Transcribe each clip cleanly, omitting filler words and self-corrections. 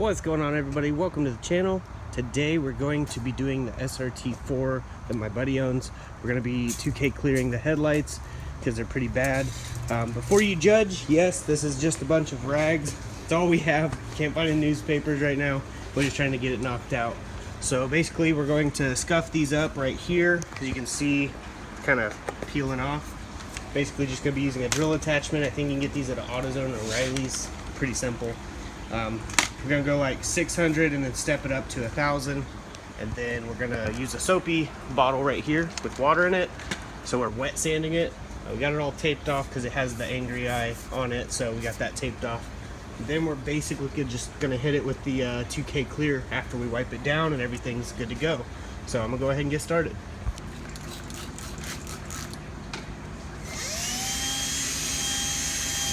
What's going on, everybody? Welcome to the channel. Today we're going to be doing the SRT4 that my buddy owns. We're going to be 2K clearing the headlights because they're pretty bad. Before you judge, yes, this is just a bunch of rags. It's all we have. Can't find any newspapers right now. We're just trying to get it knocked out. So basically we're going to scuff these up right here. As you can see, kind of peeling off. Basically just going to be using a drill attachment. I think you can get these at AutoZone or O'Reilly's. Pretty simple. We're gonna go like 600 and then step it up to 1,000, and then we're gonna use a soapy bottle right here with water in it. So we're wet sanding it. We got it all taped off because it has the angry eye on it, so we got that taped off. And then we're basically just gonna hit it with the 2K clear after we wipe it down and everything's good to go. So I'm gonna go ahead and get started.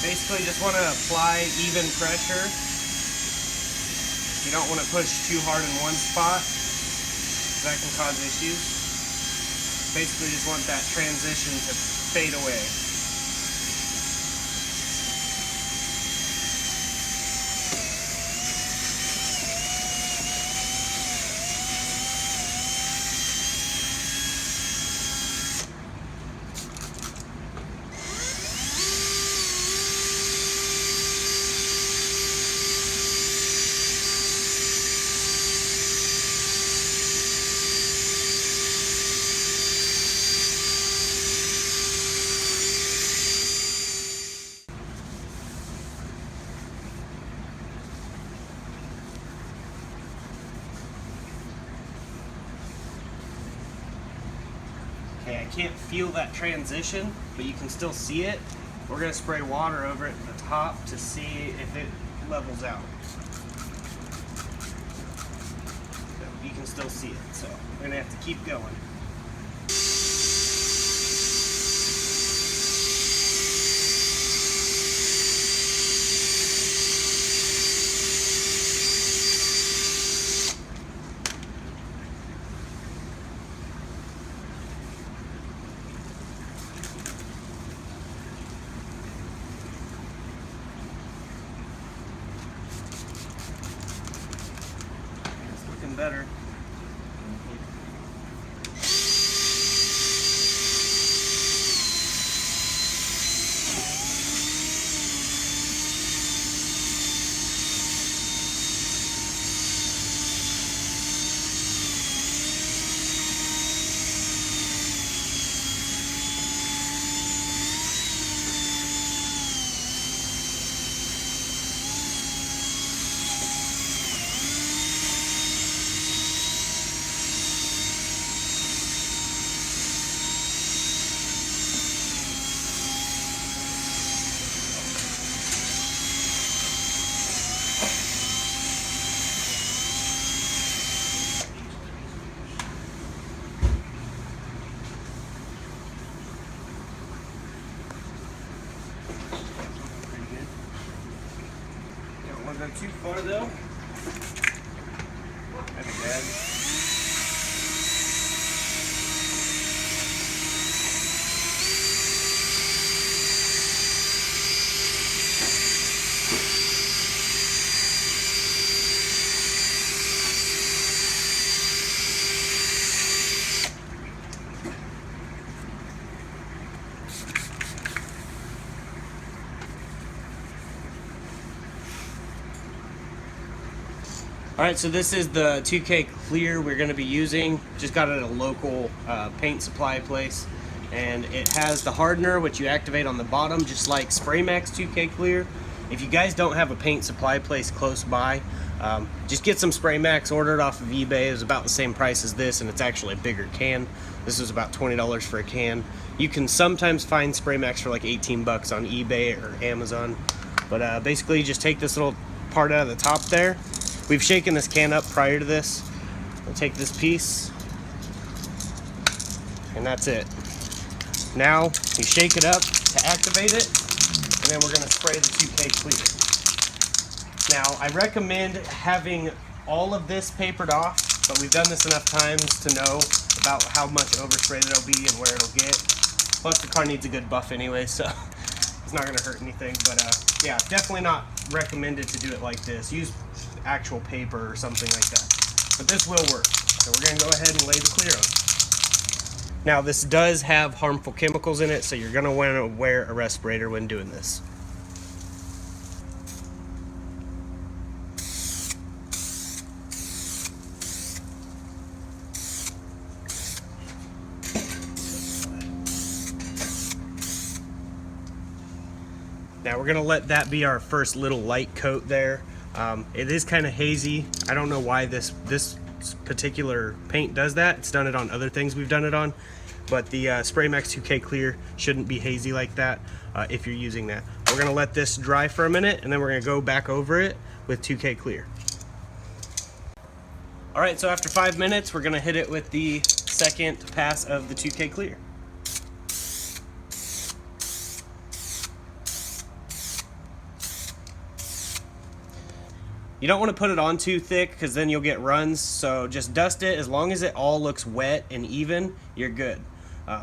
Basically just want to apply even pressure. You don't want to push too hard in one spot, because that can cause issues. Basically just want that transition to fade away. Okay, I can't feel that transition, but you can still see it. We're going to spray water over it at the top to see if it levels out. So you can still see it, so we're going to have to keep going. Better. Don't go too far though. That'd be bad. Alright, so this is the 2K clear we're going to be using. Just got it at a local paint supply place. And it has the hardener, which you activate on the bottom, just like Spray Max 2K clear. If you guys don't have a paint supply place close by, just get some Spray Max, order it off of eBay. It was about the same price as this, and it's actually a bigger can. This was about $20 for a can. You can sometimes find Spray Max for like 18 bucks on eBay or Amazon. But basically, just take this little part out of the top there. We've shaken this can up prior to this. We'll take this piece, and that's it. Now, you shake it up to activate it, and then we're gonna spray the 2K clear. Now, I recommend having all of this papered off, but we've done this enough times to know about how much overspray it'll be and where it'll get. Plus, the car needs a good buff anyway, so it's not gonna hurt anything. But yeah, definitely not recommended to do it like this. Use actual paper or something like that. But this will work. So we're going to go ahead and lay the clear on. Now this does have harmful chemicals in it, so you're going to want to wear a respirator when doing this. Now we're gonna let that be our first little light coat there. It is kind of hazy. I don't know why this particular paint does that. It's done it on other things we've done it on, but the Spray Max 2K Clear shouldn't be hazy like that if you're using that. We're gonna let this dry for a minute, and then we're gonna go back over it with 2K Clear. All right, so after 5 minutes, we're gonna hit it with the second pass of the 2K Clear. You don't want to put it on too thick because then you'll get runs, so just dust it. As long as it all looks wet and even, you're good.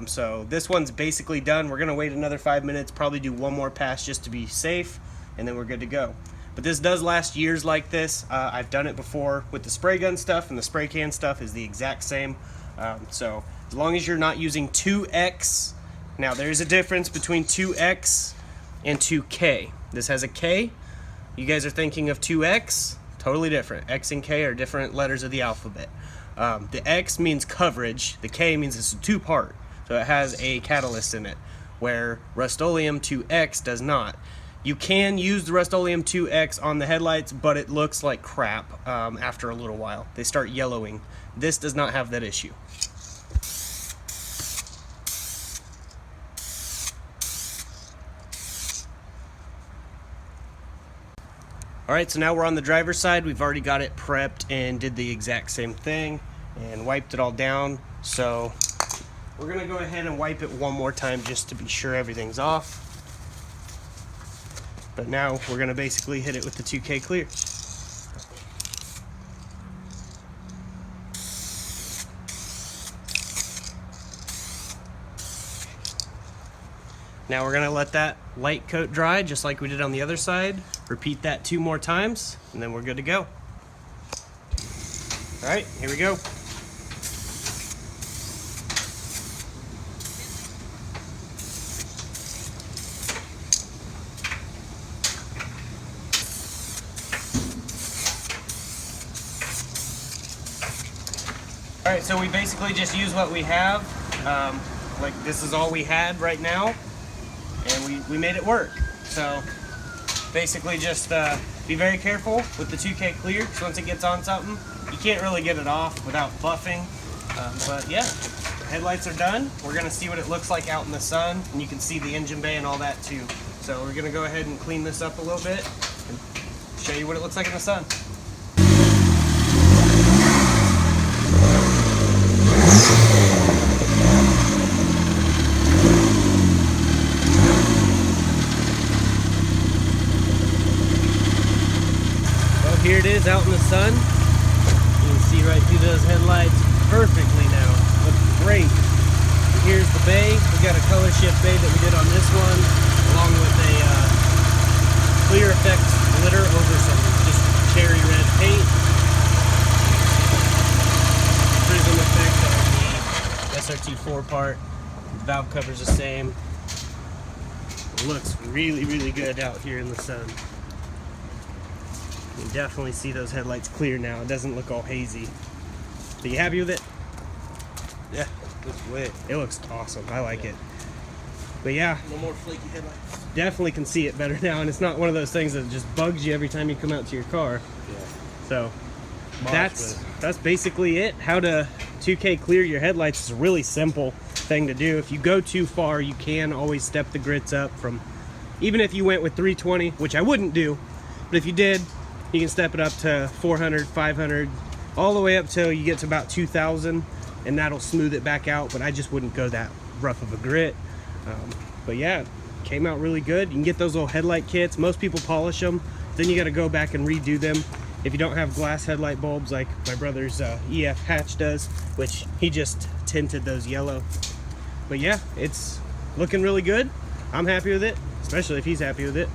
So this one's basically done. We're going to wait another 5 minutes, probably do one more pass just to be safe, and then we're good to go. But this does last years like this. I've done it before with the spray gun stuff, and the spray can stuff is the exact same. So as long as you're not using 2X, now there's a difference between 2X and 2K. This has a K. You guys are thinking of 2X, totally different. X and K are different letters of the alphabet. The X means coverage, the K means it's a two-part, so it has a catalyst in it, where Rust-Oleum 2X does not. You can use the Rust-Oleum 2X on the headlights, but it looks like crap after a little while. They start yellowing. This does not have that issue. Alright, so now we're on the driver's side. We've already got it prepped and did the exact same thing and wiped it all down. So we're going to go ahead and wipe it one more time just to be sure everything's off. But now we're going to basically hit it with the 2K Clear. Now we're going to let that light coat dry just like we did on the other side. Repeat that 2 more times, and then we're good to go. All right, here we go. All right, so we basically just use what we have. Like this is all we had right now, and we made it work. So basically just be very careful with the 2K Clear, because once it gets on something, you can't really get it off without buffing. But yeah, the headlights are done. We're gonna see what it looks like out in the sun, and you can see the engine bay and all that too. So we're gonna go ahead and clean this up a little bit and show you what it looks like in the sun. Here it is out in the sun. You can see right through those headlights perfectly now. Looks great. And here's the bay. We got a color shift bay that we did on this one, along with a clear effects glitter over some just cherry red paint. Prism effect on the SRT4 part. The valve cover's the same. It looks really, really good out here in the sun. You can definitely see those headlights clear now. It doesn't look all hazy. Are you happy with it? Yeah, looks wet. It looks awesome. I like it. But yeah, No more flaky headlights. definitely can see it better now, and it's not one of those things that just bugs you every time you come out to your car. Yeah. So that's basically it. How to 2K clear your headlights is a really simple thing to do. If you go too far, you can always step the grits up from, even if you went with 320, which I wouldn't do, but if you did, you can step it up to 400, 500, all the way up till you get to about 2,000, and that'll smooth it back out. But I just wouldn't go that rough of a grit. But yeah, came out really good. You can get those little headlight kits. Most people polish them. Then you got to go back and redo them. If you don't have glass headlight bulbs like my brother's EF Hatch does, which he just tinted those yellow. But yeah, it's looking really good. I'm happy with it, especially if he's happy with it.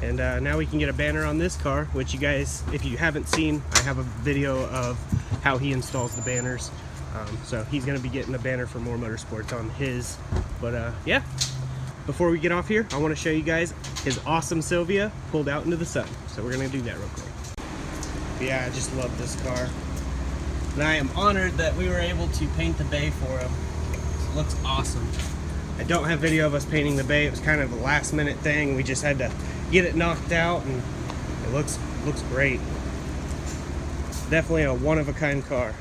And now we can get a banner on this car, which you guys, if you haven't seen, I have a video of how he installs the banners. So he's gonna be getting a banner for More Motorsports on his. But yeah, before we get off here, I wanna show you guys his awesome Sylvia pulled out into the sun. So we're gonna do that real quick. But yeah, I just love this car. And I am honored that we were able to paint the bay for him. It looks awesome. I don't have video of us painting the bay. It was kind of a last minute thing. We just had to get it knocked out, and it looks great. Definitely a one-of-a-kind car.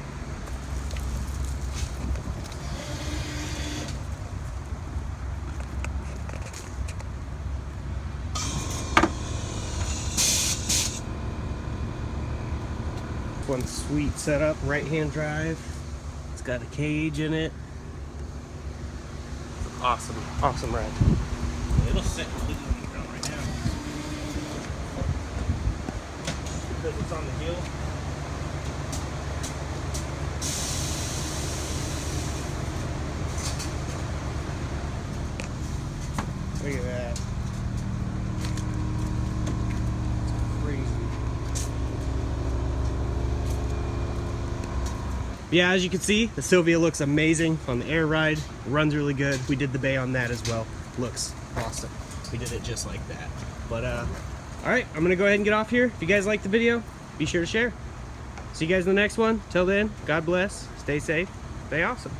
One sweet setup, right-hand drive. It's got a cage in it. Awesome ride. It'll sit completely on the ground right now. Because it's on the hill. Look at that. It's crazy. Yeah, as you can see, the Sylvia looks amazing on the air ride. It runs really good. We did the bay on that as well. Looks awesome. We did it just like that. But all right, I'm gonna go ahead and get off here. If you guys liked the video, be sure to share. See you guys in the next one. Till then, God bless, stay safe, stay awesome.